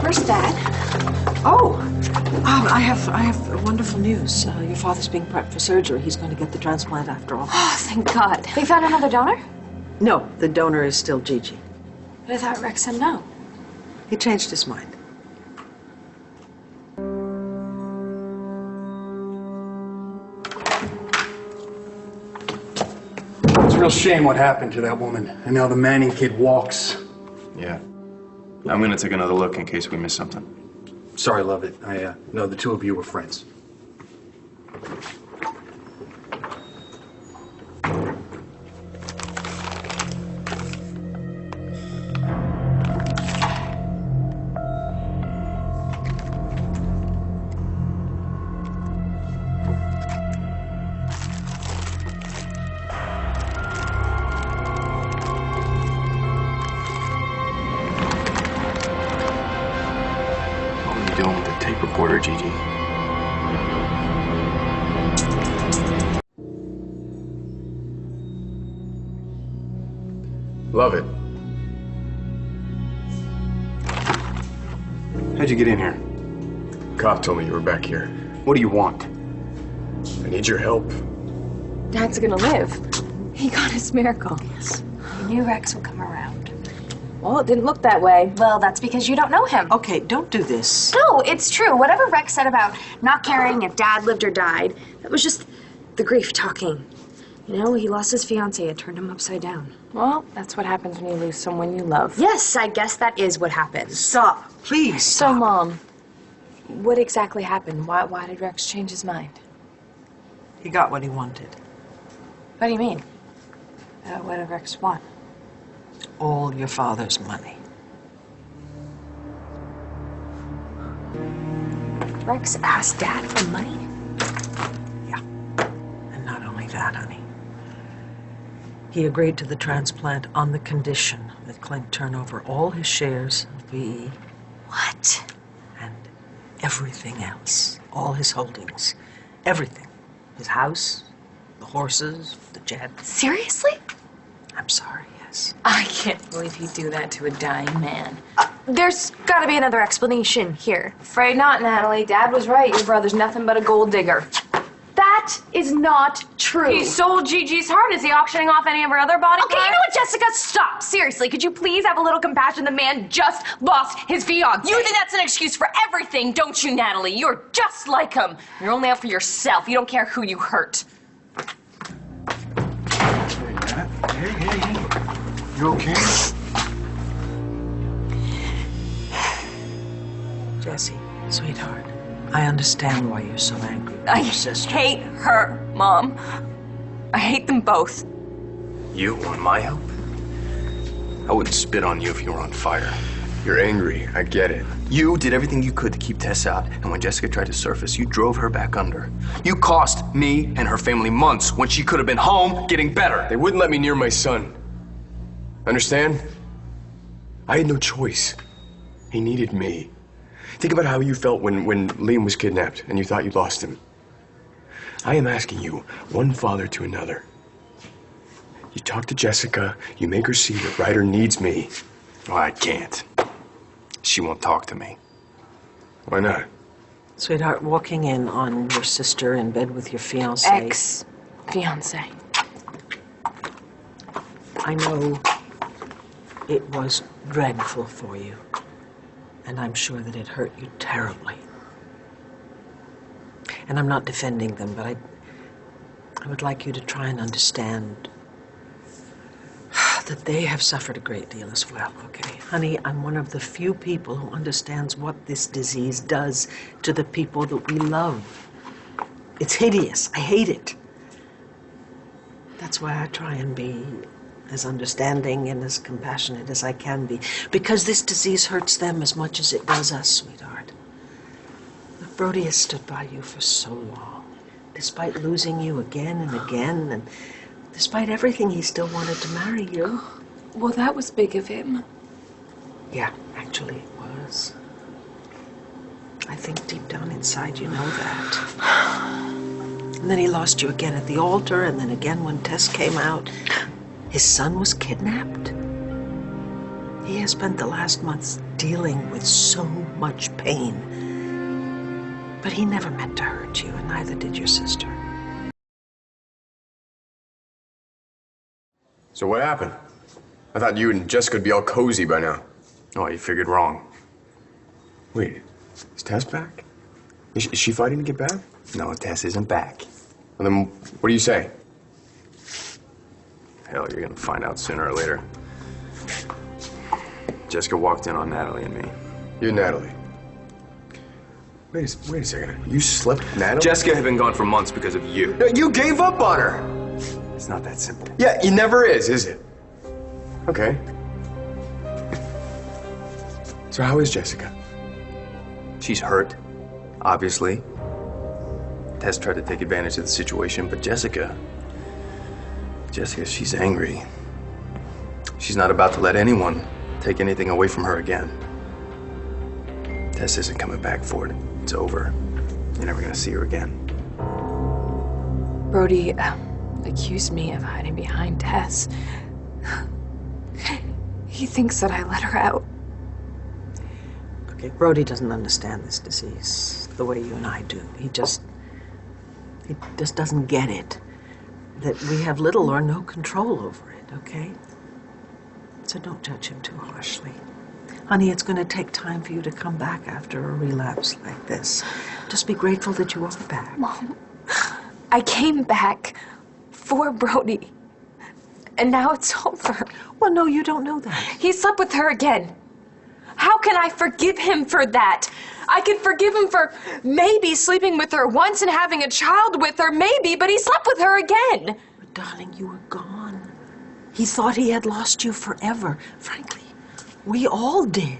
Where's Dad? Oh, I have wonderful news. Your father's being prepped for surgery. He's going to get the transplant after all. Oh, thank God. They found another donor? No, the donor is still Gigi. But I thought Rex said no. He changed his mind. It's a real shame what happened to that woman. And now the Manning kid walks. Yeah. I'm gonna take another look in case we miss something. Sorry, love it. I know the two of you were friends. Recorder, Gigi. Love it. How'd you get in here? Cop told me you were back here. What do you want? I need your help. Dad's gonna live. He got his miracle. Yes. He knew Rex would come around. Well, it didn't look that way. Well, that's because you don't know him. Okay, don't do this. No, it's true. Whatever Rex said about not caring if Dad lived or died, that was just the grief talking. You know, he lost his fiancée. It turned him upside down. Well, that's what happens when you lose someone you love. Yes, I guess that is what happens. Stop, please. So, Mom, what exactly happened? Why did Rex change his mind? He got what he wanted. What do you mean? What did Rex want? All your father's money. Rex asked Dad for money? Yeah. And not only that, honey. He agreed to the transplant on the condition that Clint turn over all his shares of VE. What? And everything else. All his holdings. Everything. His house, the horses, the jet. Seriously? I'm sorry, yes. I can't believe he'd do that to a dying man. There's gotta be another explanation here. Afraid not, Natalie. Dad was right. Your brother's nothing but a gold digger. That is not true. He sold Gigi's heart. Is he auctioning off any of her other body parts? Okay, you know what, Jessica? Stop. Seriously, could you please have a little compassion? The man just lost his fiancée. You think that's an excuse for everything, don't you, Natalie? You're just like him. You're only out for yourself. You don't care who you hurt. Hey. You okay? Jessie, sweetheart, I understand why you're so angry with your sister. I hate her, Mom. I hate them both. You want my help? I wouldn't spit on you if you were on fire. You're angry. I get it. You did everything you could to keep Tess out, and when Jessica tried to surface, you drove her back under. You cost me and her family months when she could have been home getting better. They wouldn't let me near my son. Understand? I had no choice. He needed me. Think about how you felt when Liam was kidnapped and you thought you lost him. I am asking you, one father to another. You talk to Jessica, you make her see that Ryder needs me. Well, I can't. She won't talk to me. Why not? Sweetheart, walking in on your sister in bed with your fiancé. Ex-fiancé. I know it was dreadful for you. And I'm sure that it hurt you terribly. And I'm not defending them, but I would like you to try and understand that they have suffered a great deal as well, okay? Honey, I'm one of the few people who understands what this disease does to the people that we love. It's hideous. I hate it. That's why I try and be as understanding and as compassionate as I can be, because this disease hurts them as much as it does us, sweetheart. Look, Brody has stood by you for so long, despite losing you again and again, and despite everything, he still wanted to marry you. Well, that was big of him. Yeah, actually it was. I think deep down inside you know that. And then he lost you again at the altar, and then again when Tess came out. His son was kidnapped. He has spent the last months dealing with so much pain. But he never meant to hurt you, and neither did your sister. So what happened? I thought you and Jessica would be all cozy by now. Oh, you figured wrong. Wait, is Tess back? Is she fighting to get back? No, Tess isn't back. Well, then what do you say? Hell, you're gonna find out sooner or later. Jessica walked in on Natalie and me. You're Natalie. Wait a second. You slept with Natalie? Jessica had been gone for months because of you. No, you gave up on her! It's not that simple. Yeah, it never is it? Okay. So how is Jessica? She's hurt, obviously. Tess tried to take advantage of the situation, but Jessica, she's angry. She's not about to let anyone take anything away from her again. Tess isn't coming back for it. It's over. You're never gonna see her again. Brody accused me of hiding behind Tess. He thinks that I let her out. Okay, Brody doesn't understand this disease the way you and I do. He just doesn't get it. That we have little or no control over it, okay? So don't judge him too harshly. Honey, it's going to take time for you to come back after a relapse like this. Just be grateful that you are back. Mom, I came back for Brody. And now it's over. Well, no, you don't know that. He slept with her again. How can I forgive him for that? I can forgive him for maybe sleeping with her once and having a child with her, maybe, but he slept with her again. But darling, you were gone. He thought he had lost you forever. Frankly, we all did.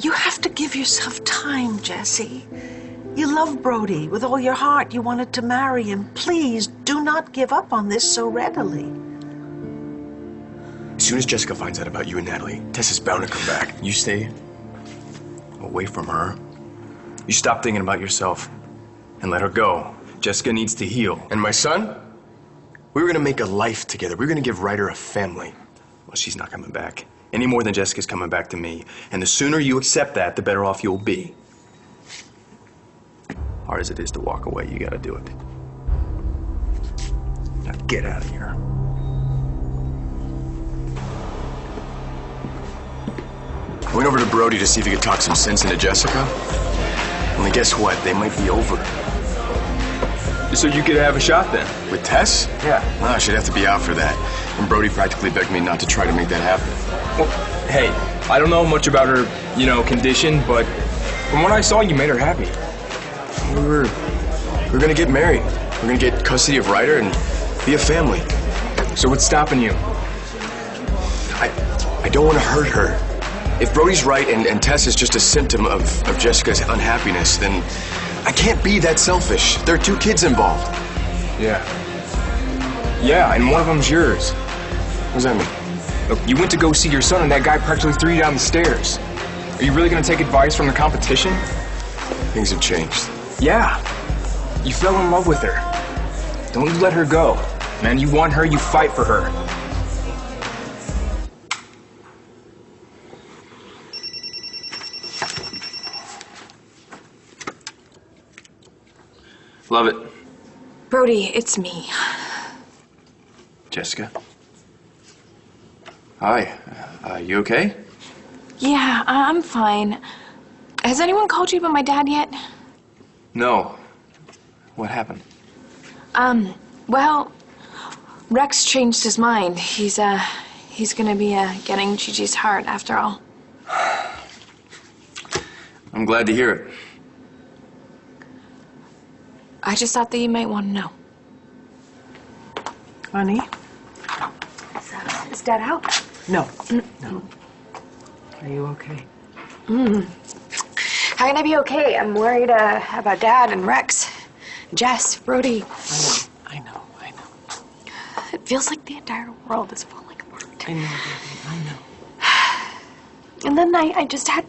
You have to give yourself time, Jessie. You love Brody with all your heart. You wanted to marry him. Please do not give up on this so readily. As soon as Jessica finds out about you and Natalie, Tess is bound to come back. You stay away from her. You stop thinking about yourself and let her go. Jessica needs to heal. And my son? We were gonna make a life together. We were gonna give Ryder a family. Well, she's not coming back. Any more than Jessica's coming back to me. And the sooner you accept that, the better off you'll be. Hard as it is to walk away, you gotta do it. Now get out of here. I went over to Brody to see if he could talk some sense into Jessica. Only guess what? They might be over. So you could have a shot then? With Tess? Yeah. Well, I should have to be out for that. And Brody practically begged me not to try to make that happen. Well, hey, I don't know much about her, condition, but from what I saw, you made her happy. We're gonna get married. We're gonna get custody of Ryder and be a family. So what's stopping you? I don't want to hurt her. If Brody's right and Tess is just a symptom of Jessica's unhappiness, then I can't be that selfish. There are 2 kids involved. Yeah. Yeah, and one of them's yours. What does that mean? Look, you went to go see your son and that guy practically threw you down the stairs. Are you really gonna take advice from the competition? Things have changed. Yeah. You fell in love with her. Don't you let her go. Man, you want her, you fight for her. Love it. Brody, it's me. Jessica? Hi. You okay? Yeah, I'm fine. Has anyone called you about my dad yet? No. What happened? Well, Rex changed his mind. He's gonna be, getting Gigi's heart after all. I'm glad to hear it. I just thought that you might want to know. Honey? Is Dad out? No. No. Are you okay? How can I be okay? I'm worried about Dad and Rex, Jess, Brody. I know. It feels like the entire world is falling apart. I know, baby. I know. And then I just had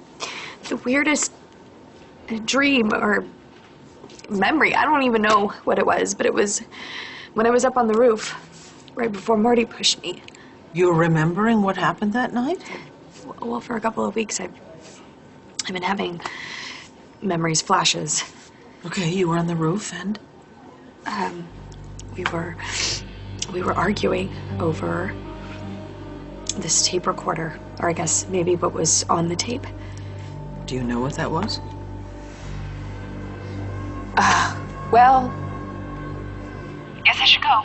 the weirdest dream or memory. I don't even know what it was, but it was when I was up on the roof right before Marty pushed me. You're remembering what happened that night? Well, for a couple of weeks, I've been having memories, flashes. Okay, you were on the roof and? We were arguing over this tape recorder, or I guess maybe what was on the tape. Do you know what that was? Well, guess I should go.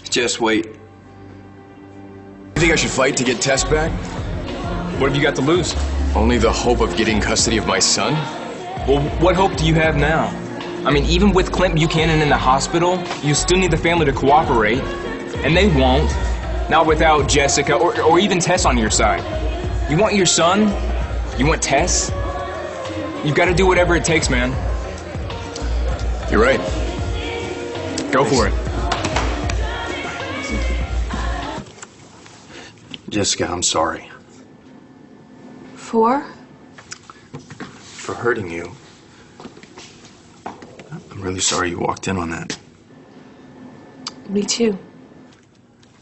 Jess, wait. You think I should fight to get Tess back? What have you got to lose? Only the hope of getting custody of my son? Well, what hope do you have now? I mean, even with Clint Buchanan in the hospital, you still need the family to cooperate. And they won't. Not without Jessica or even Tess on your side. You want your son? You want Tess? You've got to do whatever it takes, man. You're right. Go for it. Jessica, I'm sorry. For hurting you. I'm really sorry you walked in on that. Me too.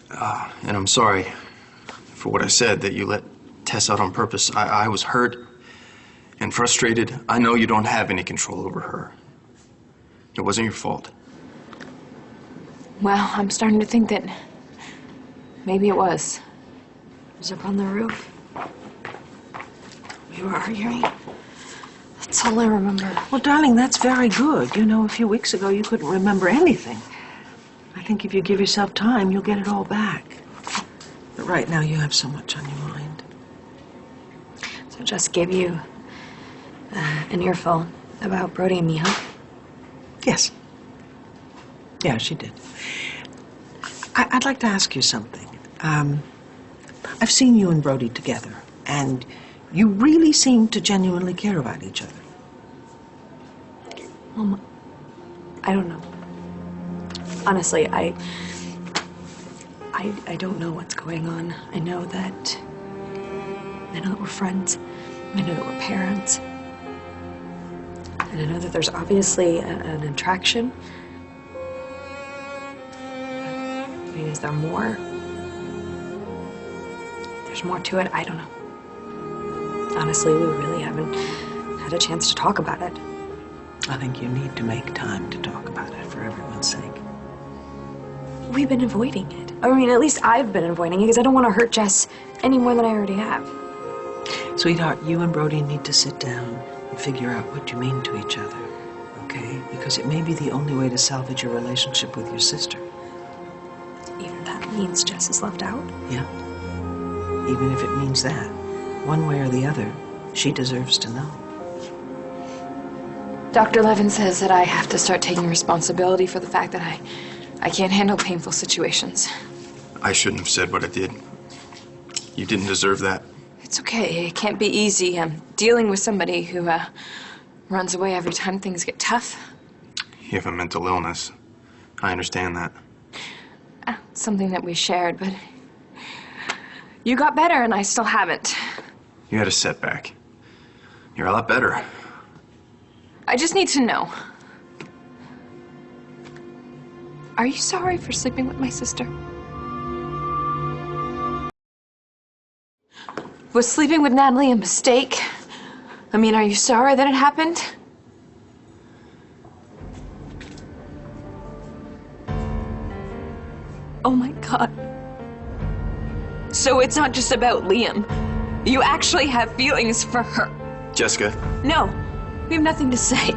And I'm sorry for what I said, that you let Tess out on purpose. I was hurt and frustrated. I know you don't have any control over her. It wasn't your fault. Well, I'm starting to think that maybe it was. I was up on the roof. We were arguing. That's all I remember. Well, darling, that's very good. You know, a few weeks ago you couldn't remember anything. I think if you give yourself time, you'll get it all back. But right now you have so much on your mind. So Jess gave you an earful about Brody and me, huh? Yes. Yeah, she did. I'd like to ask you something. I've seen you and Brody together, and you really seem to genuinely care about each other. Mom, I don't know. Honestly, I don't know what's going on. I know that we're friends. I know that we're parents. And I know that there's obviously an attraction. I mean, is there more? There's more to it? I don't know. Honestly, we really haven't had a chance to talk about it. I think you need to make time to talk about it for everyone's sake. We've been avoiding it. I mean, at least I've been avoiding it because I don't want to hurt Jess any more than I already have. Sweetheart, you and Brody need to sit down and figure out what you mean to each other, okay? Because it may be the only way to salvage your relationship with your sister. Even if that means Jess is left out? Yeah. Even if it means that, one way or the other, she deserves to know. Dr. Levin says that I have to start taking responsibility for the fact that I can't handle painful situations. I shouldn't have said what I did. You didn't deserve that. It's okay. It can't be easy. I'm dealing with somebody who runs away every time things get tough. You have a mental illness. I understand that. Something that we shared, but you got better and I still haven't. You had a setback. You're a lot better. I just need to know. Are you sorry for sleeping with my sister? Was sleeping with Natalie a mistake? I mean, are you sorry that it happened? Oh my God. So it's not just about Liam. You actually have feelings for her. Jessica. No, we have nothing to say.